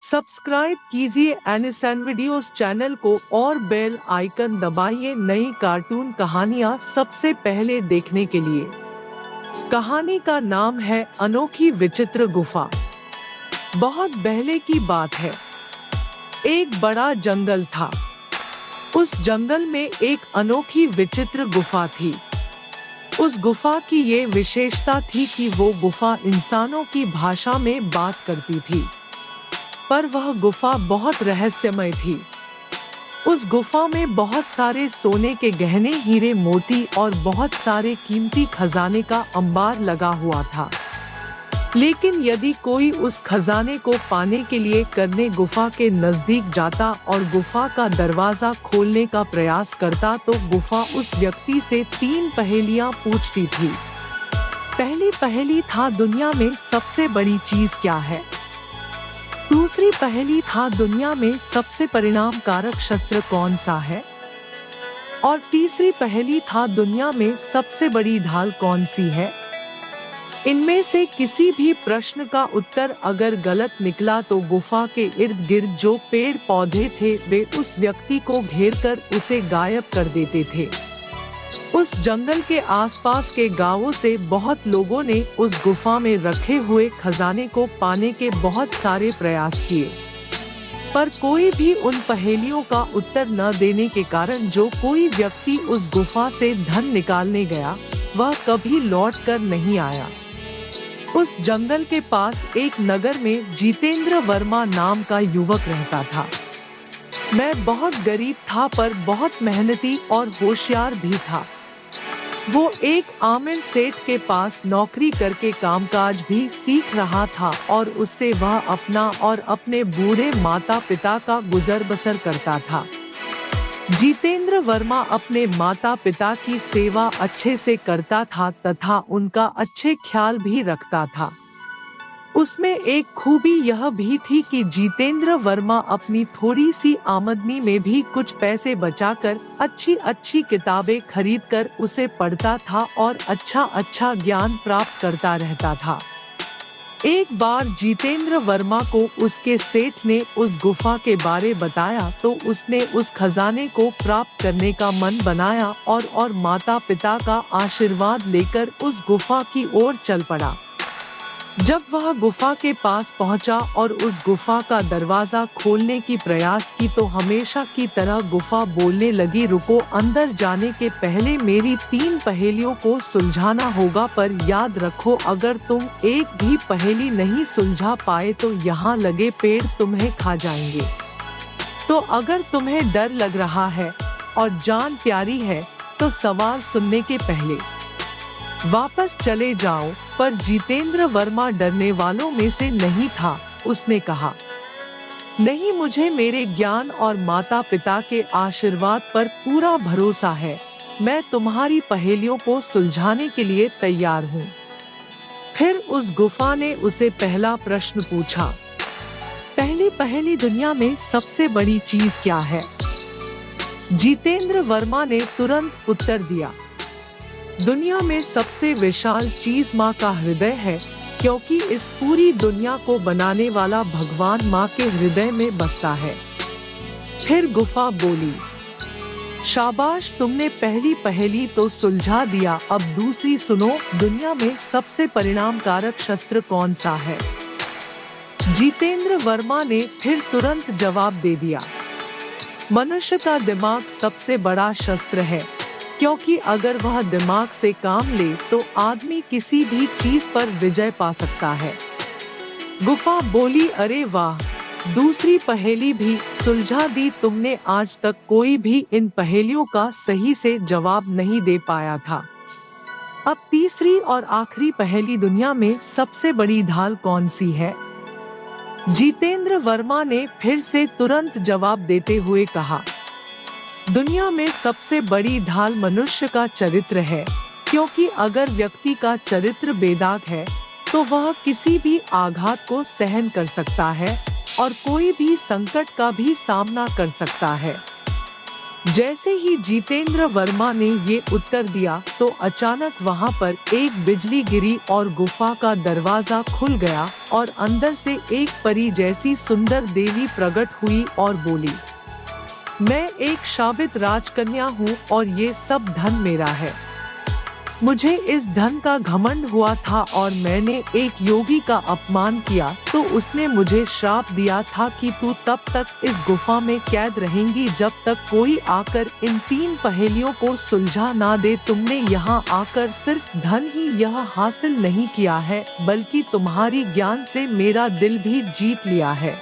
Subscribe कीजिए Ennison videos channel को और बेल आइकन दबाइए नई कार्टून कहानियाँ सबसे पहले देखने के लिए। कहानी का नाम है अनोखी विचित्र गुफा। बहुत पहले की बात है। एक बड़ा जंगल था। उस जंगल में एक अनोखी विचित्र गुफा थी। उस गुफा की ये विशेषता थी कि वो गुफा इंसानों की भाषा में बात करती थी, पर वह गुफा बहुत रहस्यमय थी। उस गुफा में बहुत सारे सोने के गहने, हीरे, मोती और बहुत सारे कीमती खजाने का अंबार लगा हुआ था। लेकिन यदि कोई उस खजाने को पाने के लिए करने गुफा के नजदीक जाता और गुफा का दरवाजा खोलने का प्रयास करता तो गुफा उस व्यक्ति से 3 पहेलियां पूछती थी। पहली पहेली था, दुनिया में सबसे बड़ी चीज क्या है। दूसरी पहेली था, दुनिया में सबसे परिणामकारक शस्त्र कौन सा है। और तीसरी पहेली था, दुनिया में सबसे बड़ी ढाल कौन सी है। इनमें से किसी भी प्रश्न का उत्तर अगर गलत निकला तो गुफा के इर्द गिर्द जो पेड़ पौधे थे वे उस व्यक्ति को घेरकर उसे गायब कर देते थे। उस जंगल के आसपास के गांवों से बहुत लोगों ने उस गुफा में रखे हुए खजाने को पाने के बहुत सारे प्रयास किए, पर कोई भी उन पहेलियों का उत्तर न देने के कारण जो कोई व्यक्ति उस गुफा से धन निकालने गया वह कभी लौट कर नहीं आया। उस जंगल के पास एक नगर में जितेंद्र वर्मा नाम का युवक रहता था। मैं बहुत गरीब था पर बहुत मेहनती और होशियार भी था। वो एक आमिर सेठ के पास नौकरी करके कामकाज भी सीख रहा था और उससे वह अपना और अपने बूढ़े माता पिता का गुजर बसर करता था। जितेंद्र वर्मा अपने माता पिता की सेवा अच्छे से करता था तथा उनका अच्छे ख्याल भी रखता था। उसमें एक खूबी यह भी थी कि जितेंद्र वर्मा अपनी थोड़ी सी आमदनी में भी कुछ पैसे बचाकर अच्छी अच्छी किताबें खरीदकर उसे पढ़ता था और अच्छा ज्ञान प्राप्त करता रहता था। एक बार जितेंद्र वर्मा को उसके सेठ ने उस गुफा के बारे बताया तो उसने उस खजाने को प्राप्त करने का मन बनाया और माता पिता का आशीर्वाद लेकर उस गुफा की ओर चल पड़ा। जब वह गुफा के पास पहुंचा और उस गुफा का दरवाजा खोलने की प्रयास की तो हमेशा की तरह गुफा बोलने लगी, रुको, अंदर जाने के पहले मेरी 3 पहेलियों को सुलझाना होगा, पर याद रखो अगर तुम एक भी पहेली नहीं सुलझा पाए तो यहाँ लगे पेड़ तुम्हें खा जाएंगे। तो अगर तुम्हें डर लग रहा है और जान प्यारी है तो सवाल सुनने के पहले वापस चले जाओ। पर जितेंद्र वर्मा डरने वालों में से नहीं था। उसने कहा, नहीं, मुझे मेरे ज्ञान और माता पिता के आशीर्वाद पर पूरा भरोसा है। मैं तुम्हारी पहेलियों को सुलझाने के लिए तैयार हूँ। फिर उस गुफा ने उसे पहला प्रश्न पूछा, पहली पहेली, दुनिया में सबसे बड़ी चीज क्या है। जितेंद्र वर्मा ने तुरंत उत्तर दिया, दुनिया में सबसे विशाल चीज माँ का हृदय है, क्योंकि इस पूरी दुनिया को बनाने वाला भगवान माँ के हृदय में बसता है। फिर गुफा बोली, शाबाश, तुमने पहली पहेली तो सुलझा दिया, अब दूसरी सुनो, दुनिया में सबसे परिणामकारक शस्त्र कौन सा है। जितेंद्र वर्मा ने फिर तुरंत जवाब दे दिया, मनुष्य का दिमाग सबसे बड़ा शस्त्र है, क्योंकि अगर वह दिमाग से काम ले तो आदमी किसी भी चीज पर विजय पा सकता है। गुफा बोली, अरे वाह, दूसरी पहेली भी सुलझा दी तुमने। आज तक कोई भी इन पहेलियों का सही से जवाब नहीं दे पाया था। अब तीसरी और आखिरी पहेली, दुनिया में सबसे बड़ी ढाल कौन सी है। जितेंद्र वर्मा ने फिर से तुरंत जवाब देते हुए कहा, दुनिया में सबसे बड़ी ढाल मनुष्य का चरित्र है, क्योंकि अगर व्यक्ति का चरित्र बेदाग है तो वह किसी भी आघात को सहन कर सकता है और कोई भी संकट का भी सामना कर सकता है। जैसे ही जितेंद्र वर्मा ने ये उत्तर दिया तो अचानक वहाँ पर एक बिजली गिरी और गुफा का दरवाजा खुल गया और अंदर से एक परी जैसी सुंदर देवी प्रकट हुई और बोली, मैं एक शाबित राजकन्या हूँ और ये सब धन मेरा है। मुझे इस धन का घमंड हुआ था और मैंने एक योगी का अपमान किया तो उसने मुझे श्राप दिया था कि तू तब तक इस गुफा में कैद रहेंगी जब तक कोई आकर इन 3 पहेलियों को सुलझा ना दे। तुमने यहाँ आकर सिर्फ धन ही यह हासिल नहीं किया है बल्कि तुम्हारी ज्ञान से मेरा दिल भी जीत लिया है।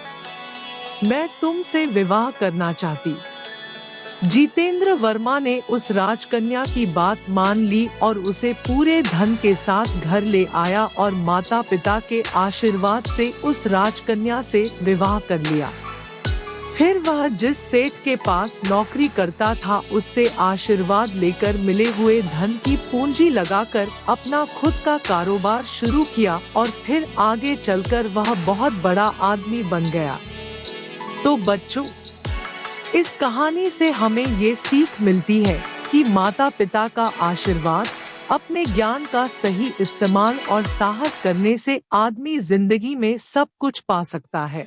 मैं तुमसे विवाह करना चाहती। जितेंद्र वर्मा ने उस राजकन्या की बात मान ली और उसे पूरे धन के साथ घर ले आया और माता पिता के आशीर्वाद से उस राजकन्या से विवाह कर लिया। फिर वह जिस सेठ के पास नौकरी करता था उससे आशीर्वाद लेकर मिले हुए धन की पूंजी लगाकर अपना खुद का कारोबार शुरू किया और फिर आगे चलकर वह बहुत बड़ा आदमी बन गया। तो बच्चों, इस कहानी से हमें ये सीख मिलती है कि माता पिता का आशीर्वाद, अपने ज्ञान का सही इस्तेमाल और साहस करने से आदमी जिंदगी में सब कुछ पा सकता है।